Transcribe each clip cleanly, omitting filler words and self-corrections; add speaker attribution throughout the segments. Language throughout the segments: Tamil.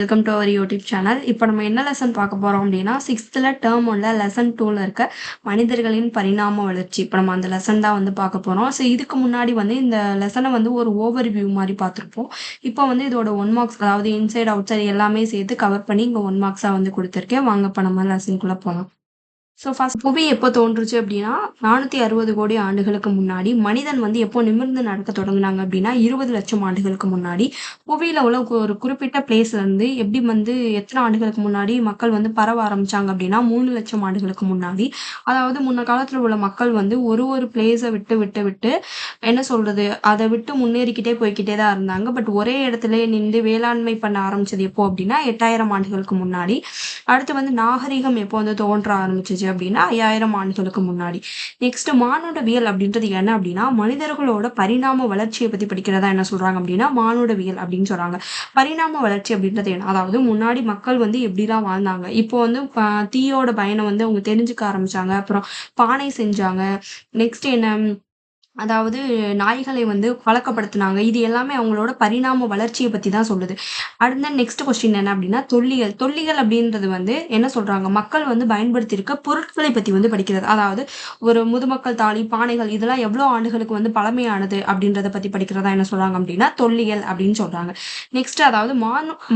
Speaker 1: Welcome to our YouTube channel. இப்போ நம்ம என்ன லெசன் பார்க்க போகிறோம் அப்படின்னா, 6th டேர்ம் 1 லெசன் 2ல இருக்க மனிதர்களின் பரிணாம வளர்ச்சி. இப்போ நம்ம அந்த லெசன் தான் வந்து பார்க்க போகிறோம். ஸோ இதுக்கு முன்னாடி வந்து இந்த லெசனை வந்து ஒரு ஓவர் வியூ மாதிரி பார்த்துருப்போம். இப்போ வந்து இதோட 1 மார்க்ஸ், அதாவது இன்சைட் அவுட் சைடு எல்லாமே சேர்த்து கவர் பண்ணி இங்கே 1 மார்க்ஸாக வந்து கொடுத்துருக்கேன். வாங்க இப்போ நம்ம லெசனுக்குள்ளே போகலாம். ஸோ ஃபர்ஸ்ட் புவி எப்போ தோன்றுச்சு அப்படின்னா 460 கோடி ஆண்டுகளுக்கு முன்னாடி. மனிதன் வந்து எப்போ நிமிர்ந்து நடக்க தொடங்குனாங்க அப்படின்னா 20 லட்சம் ஆண்டுகளுக்கு முன்னாடி. புவியில உள்ள ஒரு குறிப்பிட்ட பிளேஸ்ல இருந்து எப்படி வந்து எத்தனை ஆண்டுகளுக்கு முன்னாடி மக்கள் வந்து பரவ ஆரம்பிச்சாங்க அப்படின்னா 3 லட்சம் ஆண்டுகளுக்கு முன்னாடி. அதாவது முன்ன காலத்துல உள்ள மக்கள் வந்து ஒரு பிளேஸை விட்டு விட்டு விட்டு என்ன சொல்றது, அதை விட்டு முன்னேறிக்கிட்டே போய்க்கிட்டே தான் இருந்தாங்க. பட் ஒரே இடத்துல நின்று வேளாண்மை பண்ண ஆரம்பிச்சது எப்போ அப்படின்னா 8000 ஆண்டுகளுக்கு முன்னாடி. அடுத்து வந்து நாகரிகம் எப்போ வந்து தோன்ற ஆரம்பிச்சிச்சு அப்படின்னா 5000 ஆண்டுகளுக்கு முன்னாடி. நெக்ஸ்ட் மானுடவியல் அப்படின்றது என்ன அப்படின்னா மனிதர்களோட பரிணாம வளர்ச்சியை பத்தி படிக்கிறதா என்ன சொல்றாங்க அப்படின்னா மானுடவியல் அப்படின்னு சொல்றாங்க. பரிணாம வளர்ச்சி அப்படின்றது என்ன, அதாவது முன்னாடி மக்கள் வந்து எப்படிலாம் வாழ்ந்தாங்க, இப்போ வந்து தீயோட பயணம் வந்து அவங்க தெரிஞ்சுக்க ஆரம்பிச்சாங்க, அப்புறம் பானை செஞ்சாங்க. நெக்ஸ்ட் என்ன, அதாவது நாய்களை வந்து பழக்கப்படுத்தினாங்க. இது எல்லாமே அவங்களோட பரிணாம வளர்ச்சியை பத்தி தான் சொல்லுது. அடுத்த நெக்ஸ்ட் கொஸ்டின் என்ன அப்படின்னா தொல்லியல். தொல்லியல் அப்படின்றது வந்து என்ன சொல்றாங்க, மக்கள் வந்து பயன்படுத்தியிருக்க பொருட்களை பத்தி வந்து படிக்கிறது. அதாவது ஒரு முதுமக்கள் தாழி, பானைகள் இதெல்லாம் எவ்வளோ ஆண்டுகளுக்கு வந்து பழமையானது அப்படின்றத பத்தி படிக்கிறதா என்ன சொல்றாங்க அப்படின்னா தொல்லியல் அப்படின்னு சொல்றாங்க. நெக்ஸ்ட் அதாவது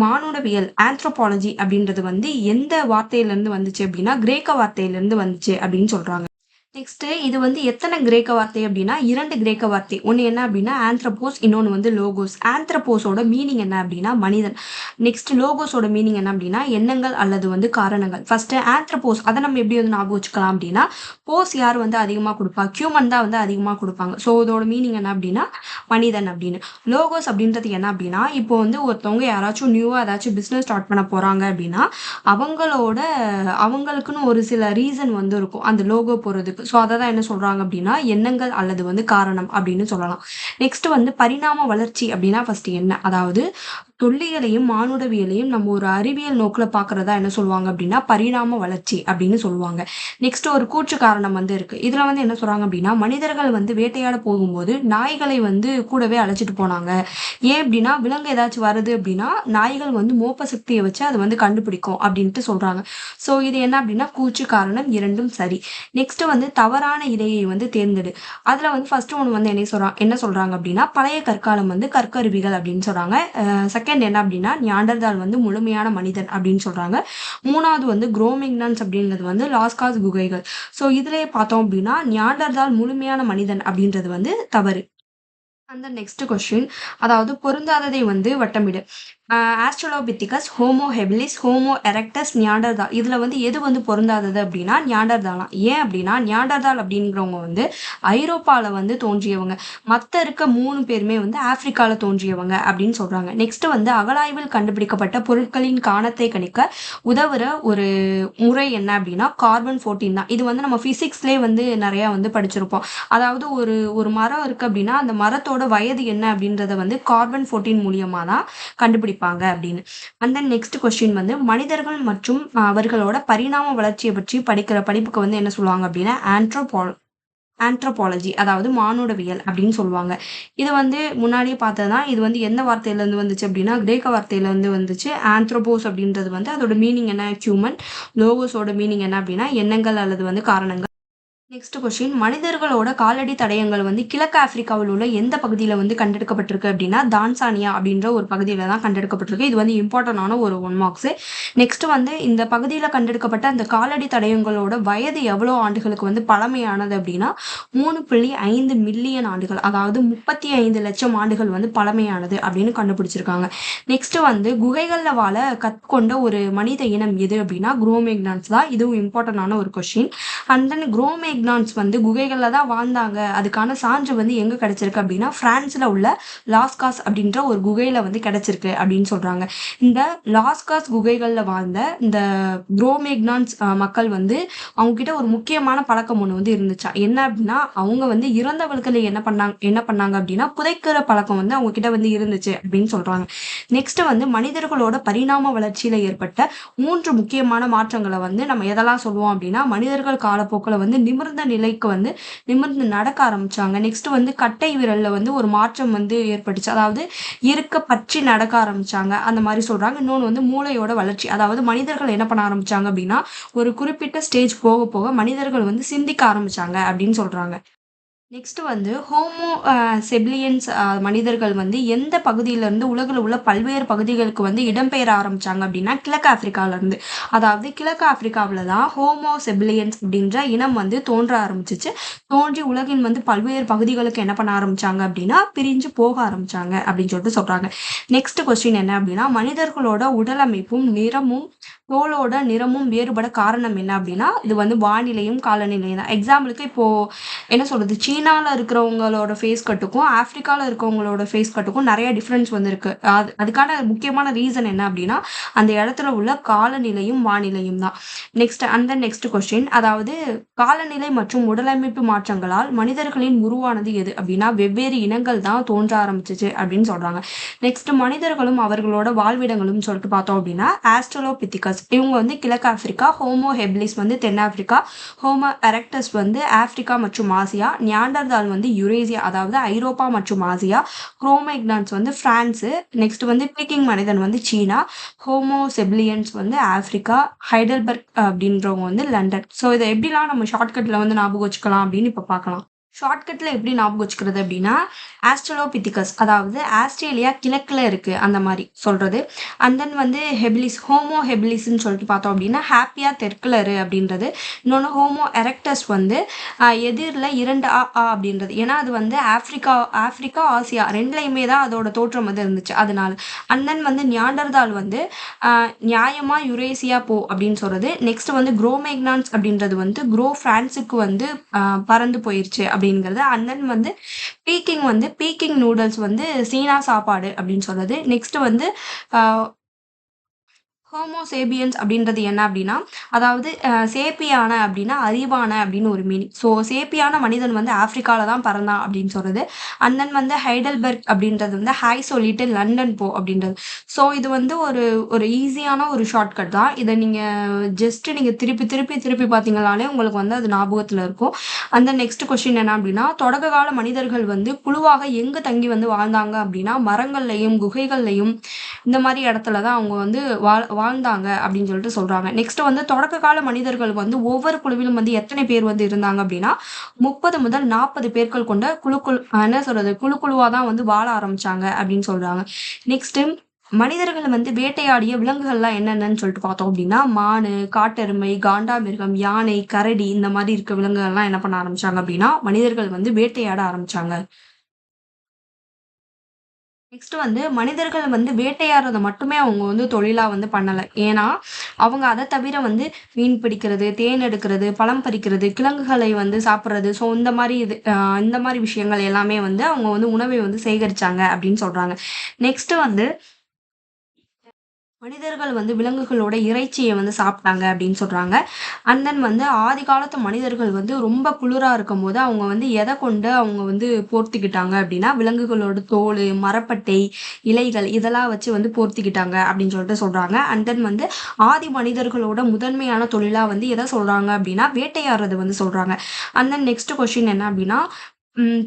Speaker 1: மானுடவியல் ஆந்த்ரோபாலஜி அப்படின்றது வந்து எந்த வார்த்தையிலிருந்து வந்துச்சு அப்படின்னா கிரேக்க வார்த்தையிலிருந்து வந்துச்சு அப்படின்னு சொல்றாங்க. நெக்ஸ்ட் இது வந்து எத்தனை கிரேக்க வார்த்தை அப்படின்னா 2 கிரேக்க வார்த்தை. ஒன்று என்ன அப்படின்னா ஆந்த்ரோபோஸ், இன்னொன்று வந்து லோகோஸ். ஆந்த்ரோபோஸோட மீனிங் என்ன அப்படின்னா மனிதன். நெக்ஸ்ட் லோகோஸோட மீனிங் என்ன அப்படின்னா எண்ணங்கள் அல்லது வந்து காரணங்கள். ஃபர்ஸ்ட் ஆந்த்ரோபோஸ், அதை நம்ம எப்படி வந்து ஞாபகம் வச்சுக்கலாம் அப்படின்னா போஸ் யார் வந்து அதிகமாக கொடுப்பா, ஹியூமன் தான் வந்து அதிகமாக கொடுப்பாங்க. ஸோ இதோட மீனிங் என்ன அப்படின்னா மனிதன் அப்படின்னு. லோகோஸ் அப்படின்றது என்ன அப்படின்னா இப்போ வந்து ஒருத்தவங்க யாராச்சும் நியூவாக ஏதாச்சும் பிஸ்னஸ் ஸ்டார்ட் பண்ண போகிறாங்க அப்படின்னா அவங்களோட அவங்களுக்குன்னு ஒரு சில ரீசன் வந்து இருக்கும் அந்த லோகோ போகிறதுக்கு. ஸோ அதை தான் என்ன சொல்கிறாங்க அப்படின்னா எண்ணங்கள் அல்லது வந்து காரணம் அப்படின்னு சொல்லலாம். நெக்ஸ்ட் வந்து பரிணாம வளர்ச்சி அப்படின்னா ஃபர்ஸ்ட் என்ன, அதாவது தொல்லியலையும் மானுடவியலையும் நம்ம ஒரு அறிவியல் நோக்கில் பார்க்கறதா என்ன சொல்லுவாங்க அப்படின்னா பரிணாம வளர்ச்சி அப்படின்னு சொல்லுவாங்க. நெக்ஸ்ட் ஒரு கூற்று காரணம் வந்து இருக்கு. இதுல வந்து என்ன சொல்றாங்க அப்படின்னா மனிதர்கள் வந்து வேட்டையாட போகும்போது நாய்களை வந்து கூடவே அழைச்சிட்டு போனாங்க. ஏன் அப்படின்னா விலங்கு ஏதாச்சும் வருது அப்படின்னா நாய்கள் வந்து மோப்ப சக்தியை வச்சு அதை வந்து கண்டுபிடிக்கும் அப்படின்ட்டு சொல்றாங்க. ஸோ இது என்ன அப்படின்னா கூற்று காரணம் இரண்டும் சரி. நெக்ஸ்ட் வந்து தவறான இடையை வந்து தேர்ந்தெடு. அதுல வந்து ஃபர்ஸ்ட் ஒன்று வந்து என்ன சொல்றாங்க அப்படின்னா பழைய கற்காலம் வந்து கற்கருவிகள் அப்படின்னு சொல்றாங்க. செகண்ட் என்ன அப்படின்னா நியாண்டர்தால் வந்து முழுமையான மனிதன் அப்படின்னு சொல்றாங்க. மூணாவது வந்து குரோமிங்னான்ஸ் அப்படிங்கிறது வந்து லாஸ்காஸ் குகைகள். ஸோ இதுலயே பார்த்தோம் அப்படின்னா நியாண்டர்தால் முழுமையான மனிதன் அப்படின்றது வந்து தவறு. அந்த நெக்ஸ்ட் கொஸ்டின், அதாவது பொருந்தாததை வந்து வட்டமிடு. Australopithecus, Homo habilis, Homo erectus, Neanderthal இதில் வந்து எது வந்து பொருந்தாதது அப்படின்னா நியாண்டர்தாலாம். ஏன் அப்படின்னா நியாண்டர்தால் அப்படிங்கிறவங்க வந்து ஐரோப்பாவில் வந்து தோன்றியவங்க, மற்ற இருக்க 3 பேருமே வந்து ஆப்பிரிக்காவில் தோன்றியவங்க அப்படின்னு சொல்கிறாங்க. நெக்ஸ்ட் வந்து அகழாய்வில் கண்டுபிடிக்கப்பட்ட பொருட்களின் காணத்தை கணிக்க உதவுற ஒரு முறை என்ன அப்படின்னா கார்பன் 14 தான். இது வந்து நம்ம ஃபிசிக்ஸ்லேயே வந்து நிறையா வந்து படிச்சிருப்போம். அதாவது ஒரு ஒரு மரம் இருக்குது அப்படின்னா அந்த மரத்தோட வயது என்ன அப்படின்றத வந்து கார்பன் 14 மூலியமாக தான் கண்டுபிடிப்பாங்க அப்படின்னு. அந்த நெக்ஸ்ட் கொஸ்டின் வந்து மனிதர்கள் மற்றும் அவர்களோட பரிணாம வளர்ச்சியை பற்றி படிக்கிற படிப்புக்கு வந்து என்ன சொல்லுவாங்க அப்படின்னா ஆந்த்ரோபாலஜி, அதாவது மானுடவியல் அப்படின்னு சொல்லுவாங்க. இது வந்து முன்னாடியே பார்த்ததுதான். இது வந்து எந்த வார்த்தையிலேருந்து வந்துச்சு அப்படின்னா கிரேக்க வார்த்தையிலேருந்து வந்துச்சு. ஆந்த்ரோபோஸ் அப்படின்றது வந்து அதோட மீனிங் என்ன ஹியூமன். லோகோஸோட மீனிங் என்ன அப்படின்னா எண்ணங்கள் அல்லது வந்து காரணங்கள். நெக்ஸ்ட் கொஸ்டின், மனிதர்களோட காலடி தடயங்கள் வந்து கிழக்கு ஆப்பிரிக்காவில் உள்ள எந்த பகுதியில் வந்து கண்டெடுக்கப்பட்டிருக்கு அப்படின்னா தான்சானியா அப்படின்ற ஒரு பகுதியில் தான் கண்டெடுக்கப்பட்டிருக்கு. இது வந்து இம்பார்ட்டண்டான ஒரு 1 மார்க்ஸ். நெக்ஸ்ட் வந்து இந்த பகுதியில் கண்டெடுக்கப்பட்ட அந்த காலடி தடயங்களோட வயது எவ்வளோ ஆண்டுகளுக்கு வந்து பழமையானது அப்படின்னா 3.5 மில்லியன் ஆண்டுகள், அதாவது 35 லட்சம் ஆண்டுகள் வந்து பழமையானது அப்படின்னு கண்டுபிடிச்சிருக்காங்க. நெக்ஸ்ட் வந்து குகைகளில் வாழ கற்கொண்ட ஒரு மனித இனம் எது அப்படின்னா குரோமேக்னான்ஸ் தான். இதுவும் இம்பார்ட்டண்டான ஒரு கொஸ்டின். அண்ட் தென் குரோமேக்னான்ஸ் வந்து குகைகளில் தான் வாழ்ந்தாங்க, அதுக்கான சான்று வந்து எங்கே கிடைச்சிருக்கு அப்படின்னா பிரான்ஸில் உள்ள லாஸ்காஸ் அப்படின்ற ஒரு குகையில் வந்து கிடைச்சிருக்கு அப்படின்னு சொல்கிறாங்க. இந்த லாஸ்காஸ் குகைகளில் வாழ்ந்த இந்த குரோமேக்னான்ஸ் மக்கள் வந்து அவங்கக்கிட்ட ஒரு முக்கியமான பழக்கம் ஒன்று வந்து இருந்துச்சா. என்ன அப்படின்னா அவங்க வந்து இறந்தவர்களை என்ன பண்ணாங்க அப்படின்னா புதைக்கிற பழக்கம் வந்து அவங்கக்கிட்ட வந்து இருந்துச்சு அப்படின்னு சொல்கிறாங்க. நெக்ஸ்ட் வந்து மனிதர்களோட பரிணாம வளர்ச்சியில் ஏற்பட்ட 3 முக்கியமான மாற்றங்களை வந்து நம்ம எதெல்லாம் சொல்லுவோம் அப்படின்னா மனிதர்கள் காலப்போக்கில் வந்து நிமிர்ந்து நிமிர்ந்த நிலைக்கு வந்து நிமிர்ந்து நடக்க ஆரம்பிச்சாங்க. நெக்ஸ்ட் வந்து கட்டை விரல்ல வந்து ஒரு மாற்றம் வந்து ஏற்பட்டுச்சு. அதாவது இருக்க பற்றி நடக்க ஆரம்பிச்சாங்க. அந்த மாதிரி சொல்றாங்க. இன்னொன்று வந்து மூளையோட வளர்ச்சி. அதாவது மனிதர்கள் என்ன பண்ண ஆரம்பிச்சாங்க அப்படின்னா, ஒரு குறிப்பிட்ட ஸ்டேஜ் போக போக மனிதர்கள் வந்து சிந்திக்க ஆரம்பிச்சாங்க அப்படின்னு சொல்றாங்க. நெக்ஸ்ட் வந்து ஹோமோ செபிலியன்ஸ் மனிதர்கள் வந்து எந்த பகுதியிலேருந்து உலகில் உள்ள பல்வேறு பகுதிகளுக்கு வந்து இடம்பெயர ஆரம்பிச்சாங்க அப்படின்னா கிழக்கு ஆப்பிரிக்காவிலேருந்து. அதாவது கிழக்கு ஆப்பிரிக்காவில் தான் ஹோமோ செபிலியன்ஸ் அப்படின்ற இனம் வந்து தோன்ற ஆரம்பிச்சிச்சு. தோன்றி உலகின் வந்து பல்வேறு பகுதிகளுக்கு என்ன பண்ண ஆரம்பிச்சாங்க அப்படின்னா பிரிஞ்சு போக ஆரம்பிச்சாங்க அப்படின்னு சொல்லிட்டு சொல்றாங்க. நெக்ஸ்ட் கொஸ்டின் என்ன அப்படின்னா, மனிதர்களோட உடல் அமைப்பும் நிறமும் தோலோட நிறமும் வேறுபட காரணம் என்ன அப்படின்னா, இது வந்து வானிலையும் காலநிலையும் தான். எக்ஸாம்பிளுக்கு இப்போ என்ன சொல்றது, சீனால இருக்கிறவங்களோட ஃபேஸ் கட்டுக்கும் ஆப்பிரிக்கால இருக்கவங்களோட ஃபேஸ் கட்டுக்கும் நிறைய டிஃப்ரென்ஸ் வந்து இருக்கு. அதுக்கான முக்கியமான ரீசன் என்ன அப்படின்னா, அந்த இடத்துல உள்ள காலநிலையும் வானிலையும் தான். நெக்ஸ்ட் கொஸ்டின், அதாவது காலநிலை மற்றும் உடலமைப்பு மாற்றங்களால் மனிதர்களின் உருவானது எது அப்படின்னா, வெவ்வேறு இனங்கள் தான் தோன்ற ஆரம்பிச்சிச்சு அப்படின்னு சொல்றாங்க. நெக்ஸ்ட் மனிதர்களும் அவர்களோட வாழ்விடங்களும் சொல்லிட்டு பார்த்தோம் அப்படின்னா, ஆஸ்ட்ரலோபித்திகஸ் இவங்க வந்து கிழக்கு ஆப்பிரிக்கா, ஹோமோ ஹெபிலிஸ் வந்து தென்னாப்பிரிக்கா, ஹோமோ எரெக்டஸ் வந்து ஆப்பிரிக்கா மற்றும் ஆசியா, நியாண்டர்தால் வந்து யுரேசியா அதாவது ஐரோப்பா மற்றும் ஆசியா, குரோமேக்னான்ஸ் வந்து பிரான்ஸ், நெக்ஸ்ட் வந்து பீக்கிங் மனிதன் வந்து சீனா, ஹோமோ செபிலியன்ஸ் வந்து ஆப்பிரிக்கா, ஹைடல்பர்க் அப்படின்றவங்க வந்து லண்டன். ஸோ இதை எப்படிலாம் நம்ம ஷார்ட்கட்டில் வந்து ஞாபகம் வச்சுக்கலாம் அப்படின்னு இப்போ பார்க்கலாம். ஷார்ட்கட்டில் எப்படி ஞாபகம் வச்சுக்கிறது அப்படின்னா, ஆஸ்ட்ரலோபித்திகஸ் அதாவது ஆஸ்திரேலியா கிழக்கில் இருக்குது அந்த மாதிரி சொல்கிறது. அண்ட் தென் வந்து ஹெபிலிஸ், ஹோமோ ஹெபிலிஸ்ன்னு சொல்லிட்டு பார்த்தோம் அப்படின்னா ஹாப்பியாக தெற்கில் அப்படின்றது. இன்னொன்று ஹோமோ எரெக்டஸ் வந்து எதிரில் 2 அப்படின்றது. ஏன்னா அது வந்து ஆப்பிரிக்கா ஆசியா ரெண்டுலையுமே தான் அதோட தோற்றம் வந்து இருந்துச்சு அதனால. அண்ட் தென் வந்து நியாண்டர்தால் வந்து நியாயமா யுரேசியா போ அப்படின்னு சொல்கிறது. நெக்ஸ்ட் வந்து குரோமேக்னான்ஸ் அப்படின்றது வந்து பிரான்ஸுக்கு வந்து பறந்து போயிருச்சு அப்படிங்கிறது. அண்ட் தென் வந்து பீக்கிங் நூடுல்ஸ் வந்து சீனா சாப்பாடு அப்படின்னு சொல்றது. நெக்ஸ்ட் வந்து ஹோமோ சேபியன்ஸ் அப்படின்றது என்ன அப்படின்னா, அதாவது சேப்பியான அப்படின்னா அறிவான அப்படின்னு ஒரு மீனிங். ஸோ சேப்பியான மனிதன் வந்து ஆப்பிரிக்காவில் தான் பிறந்தான் அப்படின்னு சொல்கிறது. அண்ட் தென் வந்து ஹைடல்பர்க் அப்படின்றது வந்து ஹாய் சொல்லிட்டு லண்டன் போ அப்படின்றது. ஸோ இது வந்து ஒரு ஒரு ஈஸியான ஒரு ஷார்ட்கட் தான். இதை நீங்கள் திருப்பி பார்த்தீங்கனாலே உங்களுக்கு வந்து அது ஞாபகத்தில் இருக்கும். அந்த நெக்ஸ்ட் கொஸ்டின் என்ன அப்படின்னா, தொடக்க கால மனிதர்கள் வந்து குழுவாக எங்கே தங்கி வந்து வாழ்ந்தாங்க அப்படின்னா மரங்கள்லையும் குகைகள்லையும் இந்த மாதிரி இடத்துல தான் அவங்க வந்து வாழ்ந்தாங்க அப்படின்னு சொல்லிட்டு சொல்றாங்க. நெக்ஸ்ட் வந்து தொடக்க கால மனிதர்கள் வந்து ஒவ்வொரு குழுவிலும் வந்து எத்தனை பேர் வந்து இருந்தாங்க அப்படின்னா 30 முதல் 40 பேர்கள் கொண்ட குழுவா தான் வந்து வாழ ஆரம்பிச்சாங்க அப்படின்னு சொல்றாங்க. நெக்ஸ்ட் மனிதர்கள் வந்து வேட்டையாடிய விலங்குகள்லாம் என்னென்னு சொல்லிட்டு பார்த்தோம் அப்படின்னா மானு, காட்டெருமை, காண்டாமிருகம், யானை, கரடி இந்த மாதிரி இருக்க விலங்குகள்லாம் என்ன பண்ண ஆரம்பிச்சாங்க அப்படின்னா மனிதர்கள் வந்து வேட்டையாட ஆரம்பிச்சாங்க. நெக்ஸ்ட் வந்து மனிதர்கள் வந்து வேட்டையாடுறத மட்டுமே அவங்க வந்து தொழிலா வந்து பண்ணல. ஏன்னா அவங்க அதை தவிர வந்து மீன் பிடிக்கிறது, தேன் எடுக்கிறது, பழம் பறிக்கிறது, கிழங்குகளை வந்து சாப்பிட்றது, ஸோ இந்த மாதிரி விஷயங்கள் எல்லாமே வந்து அவங்க வந்து உணவை வந்து சேகரிச்சாங்க அப்படின்னு சொல்றாங்க. நெக்ஸ்ட் வந்து மனிதர்கள் வந்து விலங்குகளோட இறைச்சியை வந்து சாப்பிட்டாங்க அப்படின்னு சொல்றாங்க. அண்ட் தென் வந்து ஆதி காலத்து மனிதர்கள் வந்து ரொம்ப குளிரா இருக்கும்போது அவங்க வந்து எதை கொண்டு அவங்க வந்து போர்த்திக்கிட்டாங்க அப்படின்னா விலங்குகளோட தோல், மரப்பட்டை, இலைகள் இதெல்லாம் வச்சு வந்து போர்த்திக்கிட்டாங்க அப்படின்னு சொல்லிட்டு சொல்றாங்க. அண்ட் தென் வந்து ஆதி மனிதர்களோட முதன்மையான தொழிலா வந்து எதை சொல்றாங்க அப்படின்னா வேட்டையாடுறது வந்து சொல்றாங்க. அண்ட் தென் நெக்ஸ்ட் கொஸ்டின் என்ன அப்படின்னா,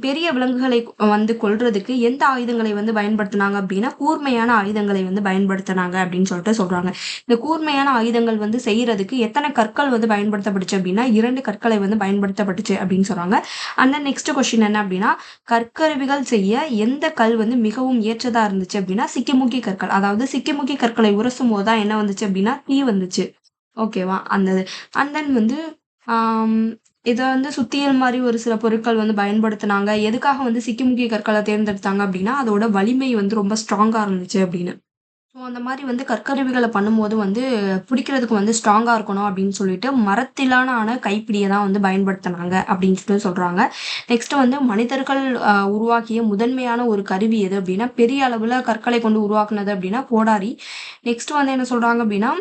Speaker 1: பெரிய விலங்குகளை வந்து கொல்றதுக்கு எந்த ஆயுதங்களை வந்து பயன்படுத்தினாங்க அப்படின்னா கூர்மையான ஆயுதங்களை வந்து பயன்படுத்தினாங்க அப்படின்னு சொல்லிட்டு சொல்றாங்க. இந்த கூர்மையான ஆயுதங்கள் வந்து செய்யறதுக்கு எத்தனை கற்கள் வந்து பயன்படுத்தப்பட்டுச்சு அப்படின்னா 2 கற்களை வந்து பயன்படுத்தப்பட்டுச்சு அப்படின்னு சொல்றாங்க. அண்ட் நெக்ஸ்ட் கொஸ்டின் என்ன அப்படின்னா, கற்கருவிகள் செய்ய எந்த கல் வந்து மிகவும் ஏற்றதா இருந்துச்சு அப்படின்னா சிக்கிமுக்கி கற்கள். அதாவது சிக்கிமுக்கி கற்களை உரசும் போதுதான் என்ன வந்துச்சு அப்படின்னா தீ வந்துச்சு. ஓகேவா அந்த அண்ட் தென் வந்து இதை வந்து சுத்தியல் மாதிரி ஒரு சில பொருட்கள் வந்து பயன்படுத்தினாங்க. எதுக்காக வந்து சிக்கிமுக்கி கற்களை தேர்ந்தெடுத்தாங்க அப்படின்னா அதோட வலிமை வந்து ரொம்ப ஸ்ட்ராங்கா இருந்துச்சு அப்படின்னு. ஸோ அந்த மாதிரி வந்து கற்கருவிகளை பண்ணும்போது வந்து பிடிக்கிறதுக்கு வந்து ஸ்ட்ராங்காக இருக்கணும் அப்படின்னு சொல்லிட்டு மரத்திலான கைப்பிடியை தான் வந்து பயன்படுத்தினாங்க அப்படின்னு சொல்லிட்டு சொல்கிறாங்க. நெக்ஸ்ட் வந்து மனிதர்கள் உருவாக்கிய முதன்மையான ஒரு கருவி எது அப்படின்னா பெரிய அளவில் கற்களை கொண்டு உருவாக்குனது அப்படின்னா கோடாரி. நெக்ஸ்ட் வந்து என்ன சொல்கிறாங்க அப்படின்னா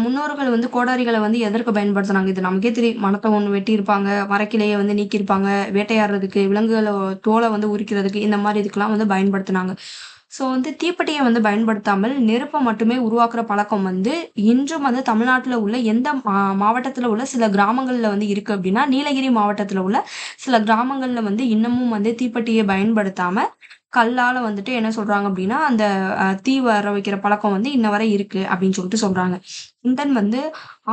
Speaker 1: முன்னோர்கள் வந்து கோடாரிகளை வந்து எதற்கு பயன்படுத்தினாங்க, இது நமக்கே தெரியும். மரத்தை ஒன்று வெட்டியிருப்பாங்க, மரக்கிளையை வந்து நீக்கியிருப்பாங்க, வேட்டையாடுறதுக்கு, விலங்குகளை தோலை வந்து உரிக்கிறதுக்கு இந்த மாதிரி இதுக்கெல்லாம் வந்து பயன்படுத்தினாங்க. ஸோ வந்து தீப்பெட்டியை வந்து பயன்படுத்தாமல் நெருப்பை மட்டுமே உருவாக்குற பழக்கம் வந்து இன்றும் வந்து தமிழ்நாட்டில் உள்ள எந்த மாவட்டத்தில் உள்ள சில கிராமங்களில் வந்து இருக்குது அப்படின்னா, நீலகிரி மாவட்டத்தில் உள்ள சில கிராமங்களில் வந்து இன்னமும் வந்து தீப்பெட்டியை பயன்படுத்தாம கல்லால் வந்துட்டு என்ன சொல்கிறாங்க அப்படின்னா, அந்த தீ வர வைக்கிற பழக்கம் வந்து இன்ன வரை இருக்குது அப்படின்னு சொல்லிட்டு சொல்கிறாங்க. தென் வந்து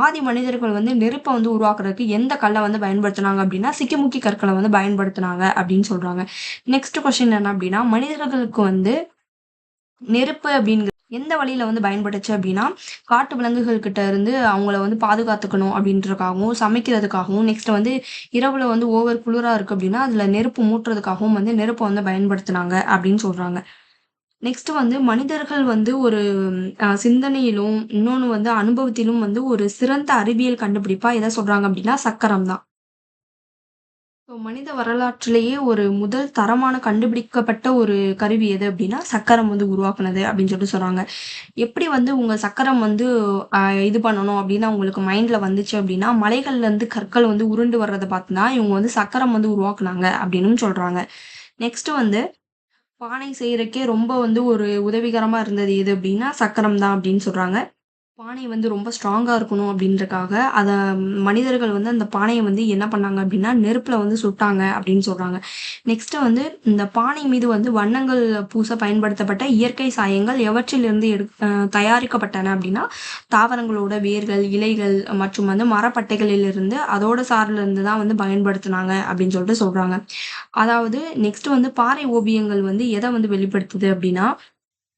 Speaker 1: ஆதி மனிதர்கள் வந்து நெருப்பை வந்து உருவாக்குறதுக்கு எந்த கல்லை வந்து பயன்படுத்தினாங்க அப்படின்னா, சிக்கிமுக்கி கற்களை வந்து பயன்படுத்தினாங்க அப்படின்னு சொல்கிறாங்க. நெக்ஸ்ட் கொஸ்டின் என்ன அப்படின்னா, மனிதர்களுக்கு வந்து நெருப்பு அப்படிங்கிற எந்த வழியில வந்து பயன்பட்டுச்சு அப்படின்னா, காட்டு விலங்குகள் கிட்ட இருந்து அவங்கள வந்து பாதுகாத்துக்கணும் அப்படின்றதுக்காகவும், சமைக்கிறதுக்காகவும், நெக்ஸ்ட் வந்து இரவுல வந்து ஓவர் குளிரா இருக்கு அப்படின்னா, அதுல நெருப்பு மூட்டுறதுக்காகவும் வந்து நெருப்ப வந்து பயன்படுத்துனாங்க அப்படின்னு சொல்றாங்க. நெக்ஸ்ட் வந்து மனிதர்கள் வந்து ஒரு சிந்தனையிலும், இன்னொன்னு வந்து அனுபவத்திலும் வந்து ஒரு சிறந்த அறிவியல் கண்டுபிடிப்பா எத சொல்றாங்க அப்படின்னா, சக்கரம் தான். ஸோ மனித வரலாற்றிலேயே ஒரு முதல் தரமான கண்டுபிடிக்கப்பட்ட ஒரு கருவி எது அப்படின்னா, சக்கரம் வந்து உருவாக்குனது அப்படின்னு சொல்லிட்டு சொல்றாங்க. எப்படி வந்து உங்க சக்கரம் வந்து இது பண்ணணும் அப்படின்னு உங்களுக்கு மைண்ட்ல வந்துச்சு அப்படின்னா, மலைகள்ல இருந்து கற்கள் வந்து உருண்டு வர்றத பார்த்து தான் இவங்க வந்து சக்கரம் வந்து உருவாக்குனாங்க அப்படின்னும் சொல்றாங்க. நெக்ஸ்ட் வந்து பானை செய்யறக்கே ரொம்ப வந்து ஒரு உதவிகரமா இருந்தது எது அப்படின்னா, சக்கரம் தான் அப்படின்னு சொல்றாங்க. பானை வந்து ரொம்ப ஸ்ட்ராங்கா இருக்கணும் அப்படின்றதுக்காக, அத மனிதர்கள் வந்து அந்த பானைய வந்து என்ன பண்ணாங்க அப்படின்னா, நெருப்புல வந்து சுட்டாங்க அப்படின்னு சொல்றாங்க. நெக்ஸ்ட் வந்து இந்த பானை மீது வந்து வண்ணங்கள் பூச பயன்படுத்தப்பட்ட இயற்கை சாயங்கள் எவற்றிலிருந்து தயாரிக்கப்பட்டன அப்படின்னா, தாவரங்களோட வேர்கள், இலைகள் மற்றும் வந்து மரப்பட்டைகளிலிருந்து அதோட சாறுல இருந்து தான் வந்து பயன்படுத்துனாங்க அப்படின்னு சொல்லிட்டு சொல்றாங்க. அதாவது நெக்ஸ்ட் வந்து பாறை ஓவியங்கள் வந்து எத வந்து வெளிப்படுத்துது அப்படின்னா,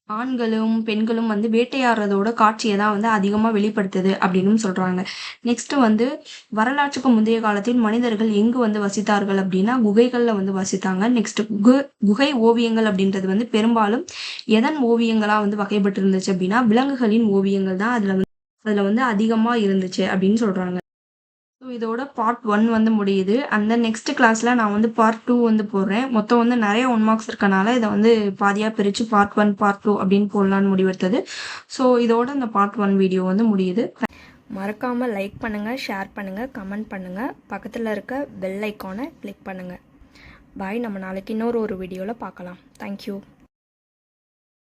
Speaker 1: ஆண்களும், பெண்களும் வந்து வேட்டையாடுறதோட காட்சிய தான் வந்து அதிகமா வெளிப்படுத்துது அப்படின்னும் சொல்றாங்க. நெக்ஸ்ட் வந்து வரலாற்றுக்கு முந்தைய காலத்தில் மனிதர்கள் எங்கு வந்து வசித்தார்கள் அப்படின்னா, குகைகள்ல வந்து வசித்தாங்க. நெக்ஸ்ட் குகை ஓவியங்கள் அப்படின்றது வந்து பெரும்பாலும் எதன் ஓவியங்களா வந்து வகைப்பட்டு இருந்துச்சு அப்படின்னா, விலங்குகளின் ஓவியங்கள் தான் அதுல வந்து அதிகமா இருந்துச்சு அப்படின்னு சொல்றாங்க. ஸோ இதோட பார்ட் 1 வந்து முடியுது. அண்ட் தென் நெக்ஸ்ட் கிளாஸ்ல நான் வந்து பார்ட் 2 வந்து போடுறேன். மொத்தம் வந்து நெறைய 1 மார்க்ஸ் இருக்கனால இத வந்து பாதியா பிரிச்சு பார்ட் 1, பார்ட் 2 அப்படின்னு போடலான்னு முடிவெடுத்தது. ஸோ இதோட இந்த பார்ட் 1 வீடியோ வந்து முடியுது.
Speaker 2: மறக்காமல் லைக் பண்ணுங்கள், ஷேர் பண்ணுங்கள், கமெண்ட் பண்ணுங்கள். பக்கத்தில் இருக்க பெல் ஐக்கானை கிளிக் பண்ணுங்கள். பாய். நம்ம நாளைக்கு இன்னொரு வீடியோவில் பார்க்கலாம். தேங்க்யூ.